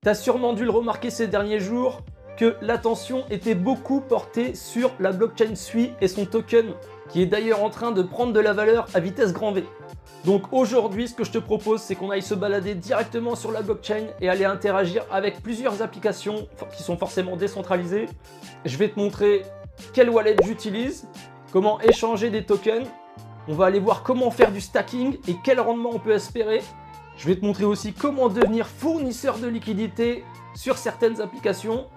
T'as sûrement dû le remarquer ces derniers jours que l'attention était beaucoup portée sur la blockchain SUI et son token, qui est d'ailleurs en train de prendre de la valeur à vitesse grand V. Donc aujourd'hui, ce que je te propose, c'est qu'on aille se balader directement sur la blockchain et aller interagir avec plusieurs applications qui sont forcément décentralisées. Je vais te montrer quelle wallet j'utilise, comment échanger des tokens. On va aller voir comment faire du stacking et quel rendement on peut espérer. Je vais te montrer aussi comment devenir fournisseur de liquidité sur certaines applications.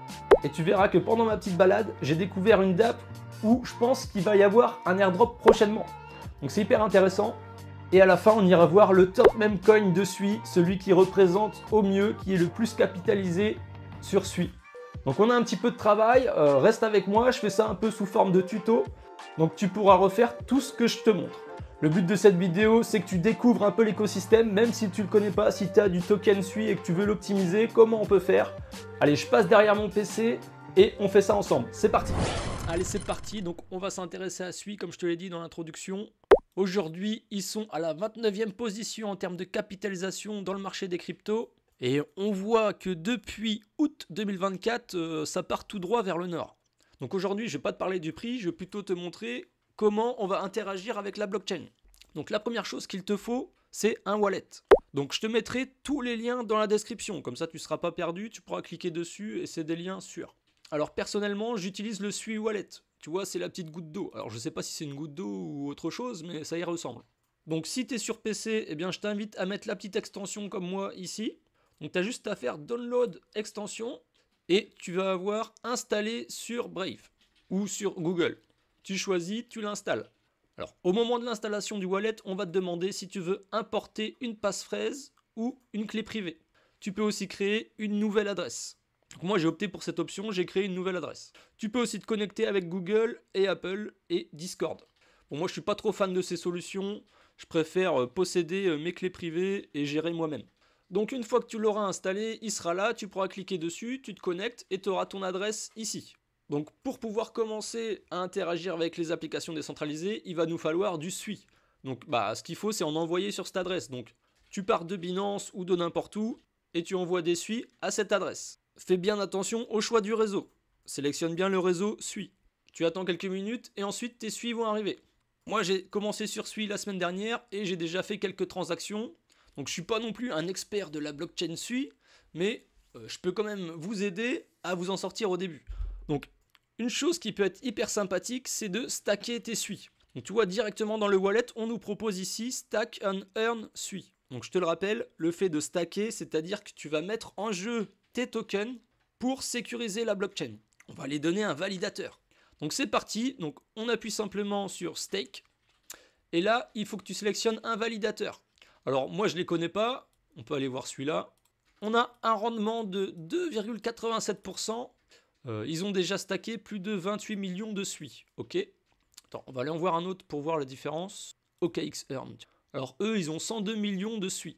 Et tu verras que pendant ma petite balade, j'ai découvert une DApp où je pense qu'il va y avoir un airdrop prochainement. Donc c'est hyper intéressant. Et à la fin, on ira voir le top meme coin de SUI, celui qui représente au mieux, qui est le plus capitalisé sur SUI. Donc on a un petit peu de travail, reste avec moi, je fais ça un peu sous forme de tuto. Donc tu pourras refaire tout ce que je te montre. Le but de cette vidéo, c'est que tu découvres un peu l'écosystème, même si tu ne le connais pas, si tu as du token SUI et que tu veux l'optimiser, comment on peut faire. Allez, je passe derrière mon PC et on fait ça ensemble. C'est parti. Allez, c'est parti. Donc on va s'intéresser à SUI, comme je te l'ai dit dans l'introduction. Aujourd'hui, ils sont à la 29e position en termes de capitalisation dans le marché des cryptos. Et on voit que depuis août 2024, ça part tout droit vers le nord. Donc aujourd'hui, je ne vais pas te parler du prix, je vais plutôt te montrer comment on va interagir avec la blockchain. Donc la première chose qu'il te faut, c'est un wallet. Donc je te mettrai tous les liens dans la description, comme ça tu ne seras pas perdu, tu pourras cliquer dessus et c'est des liens sûrs. Alors personnellement, j'utilise le SUI Wallet. Tu vois, c'est la petite goutte d'eau. Alors je ne sais pas si c'est une goutte d'eau ou autre chose, mais ça y ressemble. Donc si tu es sur PC, eh bien, je t'invite à mettre la petite extension comme moi ici. Donc tu as juste à faire Download extension et tu vas avoir installé sur Brave ou sur Google. Tu choisis, tu l'installes. Alors, au moment de l'installation du wallet, on va te demander si tu veux importer une passphrase ou une clé privée. Tu peux aussi créer une nouvelle adresse. Donc moi, j'ai opté pour cette option, j'ai créé une nouvelle adresse. Tu peux aussi te connecter avec Google et Apple et Discord. Bon, moi, je suis pas trop fan de ces solutions. Je préfère posséder mes clés privées et gérer moi-même. Donc, une fois que tu l'auras installé, il sera là, tu pourras cliquer dessus, tu te connectes et tu auras ton adresse ici. Donc pour pouvoir commencer à interagir avec les applications décentralisées, il va nous falloir du SUI. Donc ce qu'il faut, c'est en envoyer sur cette adresse. Donc tu pars de Binance ou de n'importe où et tu envoies des SUI à cette adresse. Fais bien attention au choix du réseau. Sélectionne bien le réseau SUI. Tu attends quelques minutes et ensuite tes SUI vont arriver. Moi j'ai commencé sur SUI la semaine dernière et j'ai déjà fait quelques transactions. Donc je ne suis pas non plus un expert de la blockchain SUI, mais je peux quand même vous aider à vous en sortir au début. Donc une chose qui peut être hyper sympathique, c'est de stacker tes SUI. Donc tu vois, directement dans le wallet, on nous propose ici Stack and Earn SUI. Donc je te le rappelle, le fait de stacker, c'est-à-dire que tu vas mettre en jeu tes tokens pour sécuriser la blockchain. On va les donner un validateur. Donc c'est parti, donc on appuie simplement sur Stake. Et là, il faut que tu sélectionnes un validateur. Alors moi, je ne les connais pas, on peut aller voir celui-là. On a un rendement de 2,87%. Ils ont déjà stacké plus de 28 millions de SUI. Ok. Attends, on va aller en voir un autre pour voir la différence. OKX Earn. Alors eux, ils ont 102 millions de SUI.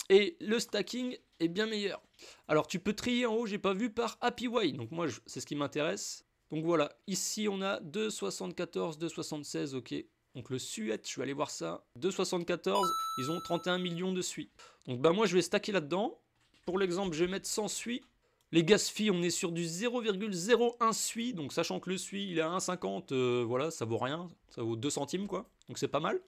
Et le stacking est bien meilleur. Alors tu peux trier en haut, j'ai pas vu, par APY. Donc moi, c'est ce qui m'intéresse. Donc voilà, ici on a 2,74, 2,76, ok. Donc le SUET, je vais aller voir ça. 2,74, ils ont 31 millions de SUI. Donc moi, je vais stacker là-dedans. Pour l'exemple, je vais mettre 100 SUI. Les gas fees, on est sur du 0,01 SUI, donc sachant que le SUI il est à 1,50, voilà, ça vaut rien, ça vaut 2 centimes quoi, donc c'est pas mal.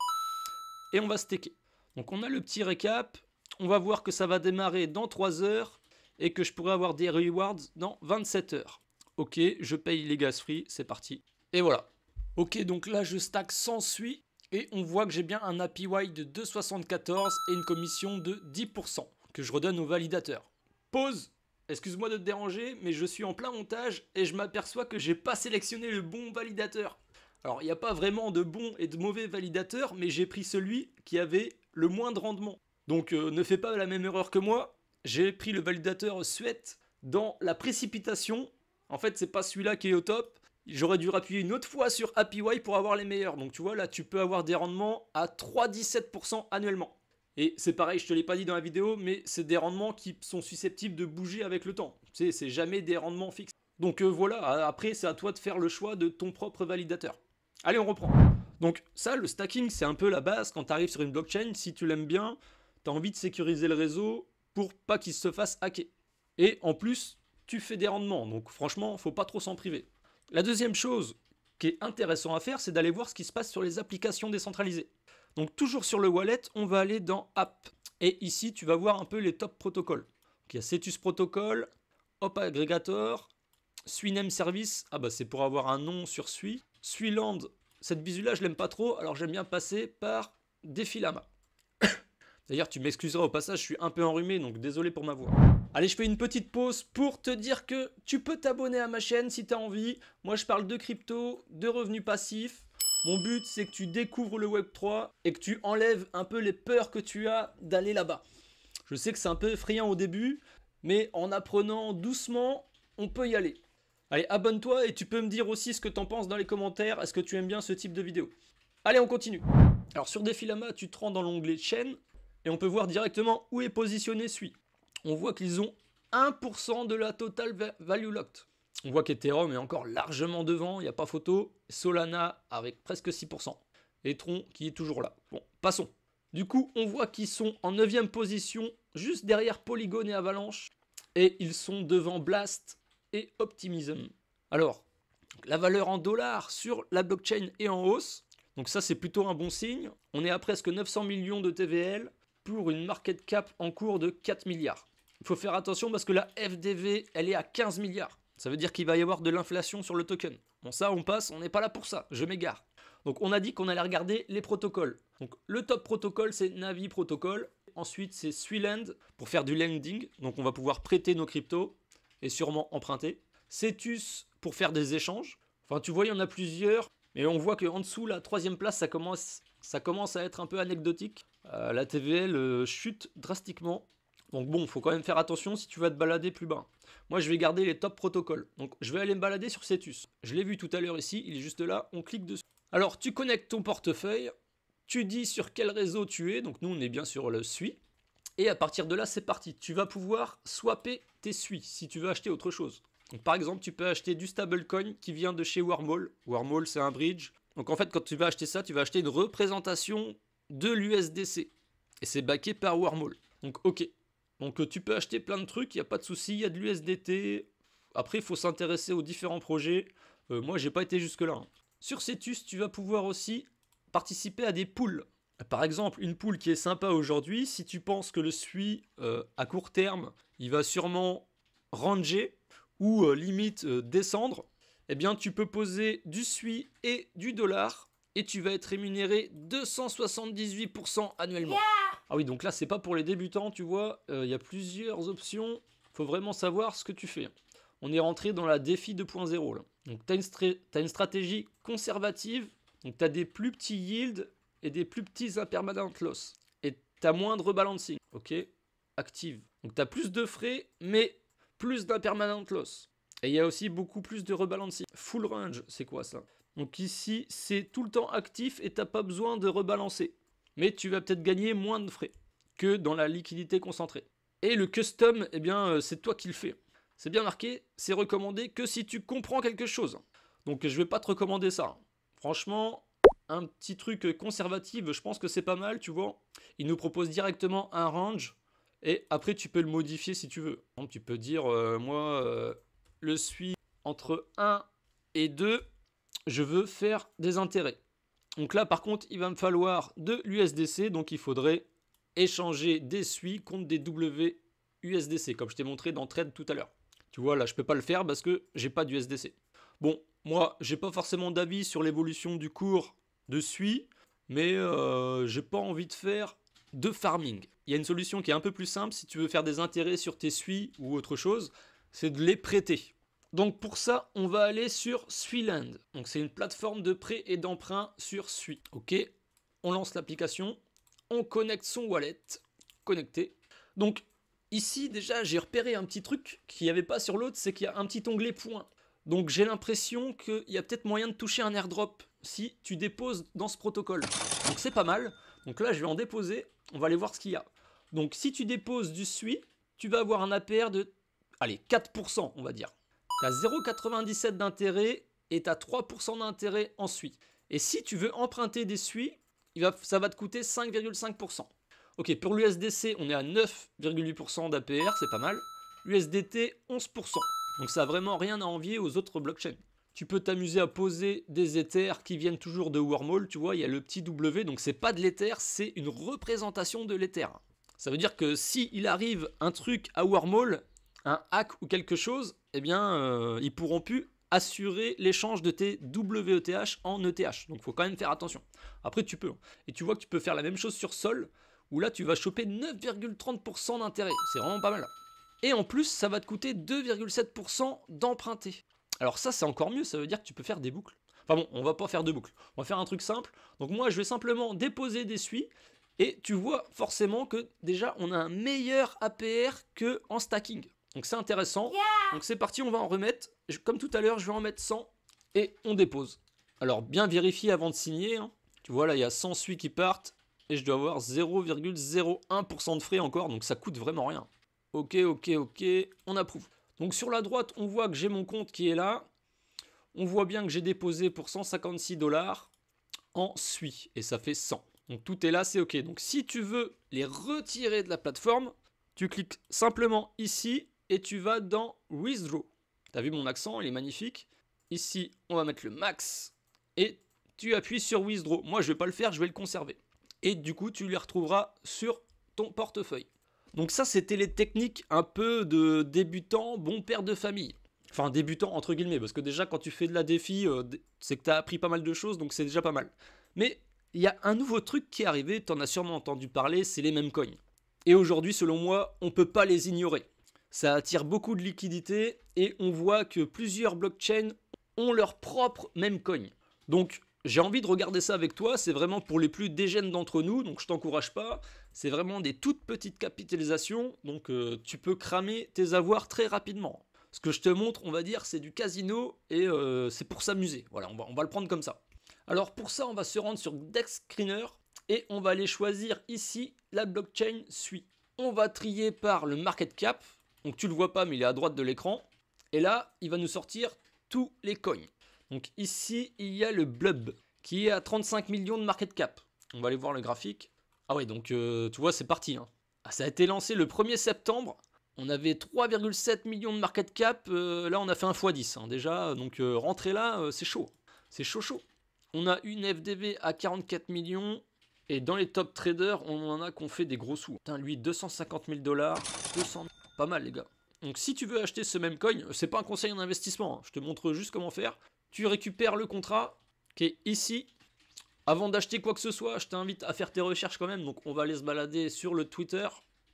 Et on va staker. Donc on a le petit récap, on va voir que ça va démarrer dans 3 heures et que je pourrais avoir des rewards dans 27 heures. Ok, je paye les gas free, c'est parti. Et voilà. Ok, donc là je stack 100 SUI et on voit que j'ai bien un APY de 2,74 et une commission de 10% que je redonne au validateur. Pause. Excuse-moi de te déranger, mais je suis en plein montage et je m'aperçois que j'ai pas sélectionné le bon validateur. Alors, il n'y a pas vraiment de bon et de mauvais validateur, mais j'ai pris celui qui avait le moins de rendement. Donc, ne fais pas la même erreur que moi. J'ai pris le validateur SUET dans la précipitation. En fait, c'est pas celui-là qui est au top. J'aurais dû appuyer une autre fois sur APY pour avoir les meilleurs. Donc, tu vois, là, tu peux avoir des rendements à 3,17% annuellement. Et c'est pareil, je te l'ai pas dit dans la vidéo, mais c'est des rendements qui sont susceptibles de bouger avec le temps. Tu sais, c'est jamais des rendements fixes. Donc voilà, après c'est à toi de faire le choix de ton propre validateur. Allez, on reprend. Donc ça, le stacking, c'est un peu la base quand tu arrives sur une blockchain. Si tu l'aimes bien, tu as envie de sécuriser le réseau pour pas qu'il se fasse hacker. Et en plus, tu fais des rendements. Donc franchement, faut pas trop s'en priver. La deuxième chose qui est intéressant à faire, c'est d'aller voir ce qui se passe sur les applications décentralisées. Donc toujours sur le wallet, on va aller dans App. Et ici, tu vas voir un peu les top protocoles. Donc, il y a Cetus Protocol, Hop Aggregator, Suiname Service. Ah bah c'est pour avoir un nom sur Sui. Suiland, cette bisu-là, je l'aime pas trop. Alors j'aime bien passer par Defilama. D'ailleurs, tu m'excuseras au passage, je suis un peu enrhumé, donc désolé pour ma voix. Allez, je fais une petite pause pour te dire que tu peux t'abonner à ma chaîne si tu as envie. Moi, je parle de crypto, de revenus passifs. Mon but, c'est que tu découvres le Web3 et que tu enlèves un peu les peurs que tu as d'aller là-bas. Je sais que c'est un peu effrayant au début, mais en apprenant doucement, on peut y aller. Allez, abonne-toi et tu peux me dire aussi ce que tu en penses dans les commentaires. Est-ce que tu aimes bien ce type de vidéo? Allez, on continue. Alors, sur Defilama, tu te rends dans l'onglet chaîne. Et on peut voir directement où est positionné Sui. On voit qu'ils ont 1% de la total value locked. On voit qu'Ethereum est encore largement devant, il n'y a pas photo. Solana avec presque 6%. Et Tron qui est toujours là. Bon, passons. Du coup, on voit qu'ils sont en 9e position, juste derrière Polygon et Avalanche. Et ils sont devant Blast et Optimism. Alors, la valeur en dollars sur la blockchain est en hausse. Donc ça, c'est plutôt un bon signe. On est à presque 900 millions de TVL. Pour une market cap en cours de 4 milliards. Il faut faire attention parce que la FDV, elle est à 15 milliards. Ça veut dire qu'il va y avoir de l'inflation sur le token. Bon, ça, on passe, on n'est pas là pour ça, je m'égare. Donc, on a dit qu'on allait regarder les protocoles. Donc, le top protocole, c'est Navi Protocol. Ensuite, c'est Suiland pour faire du lending. Donc, on va pouvoir prêter nos cryptos et sûrement emprunter. Cetus pour faire des échanges. Enfin, tu vois, il y en a plusieurs. Mais on voit qu'en dessous, la 3e place, ça commence à être un peu anecdotique. La TVL chute drastiquement. Donc bon, il faut quand même faire attention si tu vas te balader plus bas. Moi, je vais garder les top protocoles. Donc, je vais aller me balader sur Cetus. Je l'ai vu tout à l'heure ici, il est juste là, on clique dessus. Alors, tu connectes ton portefeuille, tu dis sur quel réseau tu es. Donc, nous, on est bien sur le Sui. Et à partir de là, c'est parti. Tu vas pouvoir swapper tes Sui si tu veux acheter autre chose. Donc, par exemple, tu peux acheter du stablecoin qui vient de chez Wormhole. Wormhole, c'est un bridge. Donc, en fait, quand tu vas acheter ça, tu vas acheter une représentation de l'USDC. Et c'est backé par Wormhole. Donc ok. Donc tu peux acheter plein de trucs, il n'y a pas de souci, il y a de l'USDT. Après, il faut s'intéresser aux différents projets. Moi, j'ai pas été jusque-là. Hein. Sur Cetus, tu vas pouvoir aussi participer à des pools. Par exemple, une pool qui est sympa aujourd'hui, si tu penses que le Sui, à court terme, il va sûrement ranger ou limite descendre, eh bien, tu peux poser du Sui et du dollar. Et tu vas être rémunéré 278% annuellement. Ah oui, donc là, c'est pas pour les débutants, tu vois. Il y a plusieurs options. Il faut vraiment savoir ce que tu fais. On est rentré dans la défi 2.0. Donc, tu as une stratégie conservative. Donc, tu as des plus petits yields et des plus petits impermanent loss. Et tu as moins de rebalancing. Ok, active. Donc, tu as plus de frais, mais plus d'impermanent loss. Et il y a aussi beaucoup plus de rebalancing. Full range, c'est quoi ça? Donc ici, c'est tout le temps actif et tu n'as pas besoin de rebalancer. Mais tu vas peut-être gagner moins de frais que dans la liquidité concentrée. Et le custom, eh bien, c'est toi qui le fais. C'est bien marqué, c'est recommandé que si tu comprends quelque chose. Donc je ne vais pas te recommander ça. Franchement, un petit truc conservatif, je pense que c'est pas mal, tu vois. Il nous propose directement un range. Et après, tu peux le modifier si tu veux. Donc, tu peux dire, moi, le Sui entre 1 et 2. Je veux faire des intérêts. Donc là, par contre, il va me falloir de l'USDC. Donc il faudrait échanger des Sui contre des WUSDC, comme je t'ai montré dans Trade tout à l'heure. Tu vois, là, je ne peux pas le faire parce que j'ai pas d'USDC. Bon, moi, j'ai pas forcément d'avis sur l'évolution du cours de Sui, mais j'ai pas envie de faire de farming. Il y a une solution qui est un peu plus simple si tu veux faire des intérêts sur tes Sui ou autre chose, c'est de les prêter. Donc pour ça, on va aller sur Suiland. Donc c'est une plateforme de prêt et d'emprunt sur Sui. Ok, on lance l'application, on connecte son wallet, connecté. Donc ici déjà, j'ai repéré un petit truc qu'il n'y avait pas sur l'autre, c'est qu'il y a un petit onglet points. Donc j'ai l'impression qu'il y a peut-être moyen de toucher un airdrop si tu déposes dans ce protocole. Donc c'est pas mal. Donc là, je vais en déposer, on va aller voir ce qu'il y a. Donc si tu déposes du Sui, tu vas avoir un APR de, allez, 4%, on va dire. Tu as 0,97 d'intérêt et tu as 3% d'intérêt en Sui. Et si tu veux emprunter des Sui, ça va te coûter 5,5%. Ok, pour l'USDC, on est à 9,8% d'APR, c'est pas mal. USDT 11%. Donc ça n'a vraiment rien à envier aux autres blockchains. Tu peux t'amuser à poser des Ethers qui viennent toujours de Wormhole, tu vois, il y a le petit W, donc c'est pas de l'Ether, c'est une représentation de l'Ether. Ça veut dire que si il arrive un truc à Wormhole, un hack ou quelque chose, eh bien, ils pourront plus assurer l'échange de tes WETH en ETH. Donc il faut quand même faire attention. Après, tu peux. Et tu vois que tu peux faire la même chose sur Sol, où là, tu vas choper 9,30% d'intérêt. C'est vraiment pas mal. Et en plus, ça va te coûter 2,7% d'emprunter. Alors ça, c'est encore mieux, ça veut dire que tu peux faire des boucles. Enfin bon, on va pas faire de boucles. On va faire un truc simple. Donc moi, je vais simplement déposer des SUI. Et tu vois forcément que déjà, on a un meilleur APR qu'en stacking. Donc c'est intéressant. Donc c'est parti, on va en remettre. Comme tout à l'heure, je vais en mettre 100. Et on dépose. Alors bien vérifier avant de signer. Hein. Tu vois, là, il y a 100 SUI qui partent. Et je dois avoir 0,01% de frais encore. Donc ça coûte vraiment rien. Ok, on approuve. Donc sur la droite, on voit que j'ai mon compte qui est là. On voit bien que j'ai déposé pour 156 $ en SUI. Et ça fait 100. Donc tout est là, c'est ok. Donc si tu veux les retirer de la plateforme, tu cliques simplement ici et tu vas dans Withdraw. T'as vu mon accent, il est magnifique. Ici, on va mettre le max et tu appuies sur Withdraw. Moi, je vais pas le faire, je vais le conserver. Et du coup, tu les retrouveras sur ton portefeuille. Donc ça, c'était les techniques un peu de débutant, bon père de famille. Enfin, débutant entre guillemets, parce que déjà, quand tu fais de la défi, c'est que tu as appris pas mal de choses, donc c'est déjà pas mal. Mais il y a un nouveau truc qui est arrivé, tu en as sûrement entendu parler, c'est les meme coins. Et aujourd'hui, selon moi, on ne peut pas les ignorer. Ça attire beaucoup de liquidités et on voit que plusieurs blockchains ont leur propre meme coin. Donc, j'ai envie de regarder ça avec toi, c'est vraiment pour les plus dégènes d'entre nous, donc je t'encourage pas. C'est vraiment des toutes petites capitalisations, donc tu peux cramer tes avoirs très rapidement. Ce que je te montre, on va dire, c'est du casino et c'est pour s'amuser. Voilà, on va le prendre comme ça. Alors pour ça, on va se rendre sur Dex Screener et on va aller choisir ici la blockchain SUI. On va trier par le market cap, donc tu le vois pas mais il est à droite de l'écran. Et là, il va nous sortir tous les coins. Donc ici, il y a le Blub qui est à 35 millions de market cap. On va aller voir le graphique. Ah ouais, donc tu vois, c'est parti. Hein. Ah, ça a été lancé le 1er septembre. On avait 3,7 millions de market cap. Là, on a fait un x10 hein, déjà. Donc rentrer là, c'est chaud. C'est chaud. On a une FDV à 44 millions. Et dans les top traders, on en a qu'on fait des gros sous. Putain, lui, 250 000 $. 200... Pas mal, les gars. Donc si tu veux acheter ce même coin, c'est pas un conseil en investissement. Hein. Je te montre juste comment faire. Tu récupères le contrat qui est ici. Avant d'acheter quoi que ce soit, je t'invite à faire tes recherches quand même. Donc on va aller se balader sur le Twitter,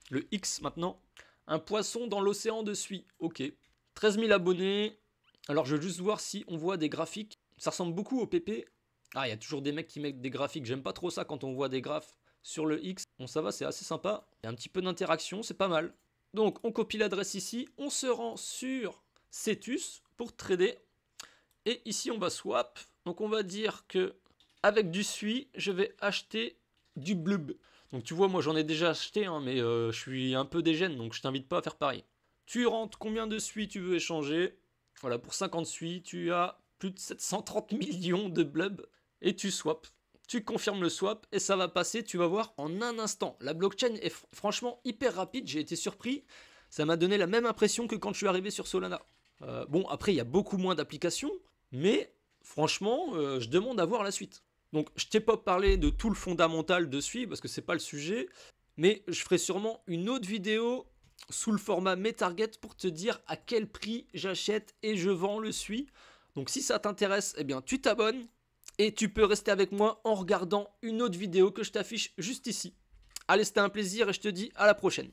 le X maintenant. Un poisson dans l'océan de SUI. Ok. 13 000 abonnés. Alors je veux juste voir si on voit des graphiques. Ça ressemble beaucoup au PP. Ah, il y a toujours des mecs qui mettent des graphiques. J'aime pas trop ça quand on voit des graphes sur le X. Bon, ça va, c'est assez sympa. Il y a un petit peu d'interaction, c'est pas mal. Donc on copie l'adresse ici. On se rend sur Cetus pour trader. Et ici, on va swap. Donc, on va dire que avec du SUI, je vais acheter du Blub. Donc, tu vois, moi, j'en ai déjà acheté, hein, mais je suis un peu dégène, donc je t'invite pas à faire pareil. Tu rentres combien de SUI tu veux échanger. Voilà, pour 50 SUI, tu as plus de 730 millions de Blub. Et tu swap. Tu confirmes le swap et ça va passer, tu vas voir, en un instant. La blockchain est franchement hyper rapide, j'ai été surpris. Ça m'a donné la même impression que quand je suis arrivé sur Solana. Bon, après, il y a beaucoup moins d'applications. Mais franchement, je demande à voir la suite. Donc je t'ai pas parlé de tout le fondamental de SUI parce que c'est pas le sujet. Mais je ferai sûrement une autre vidéo sous le format MeTarget pour te dire à quel prix j'achète et je vends le SUI. Donc si ça t'intéresse, eh bien tu t'abonnes. Et tu peux rester avec moi en regardant une autre vidéo que je t'affiche juste ici. Allez, c'était un plaisir et je te dis à la prochaine.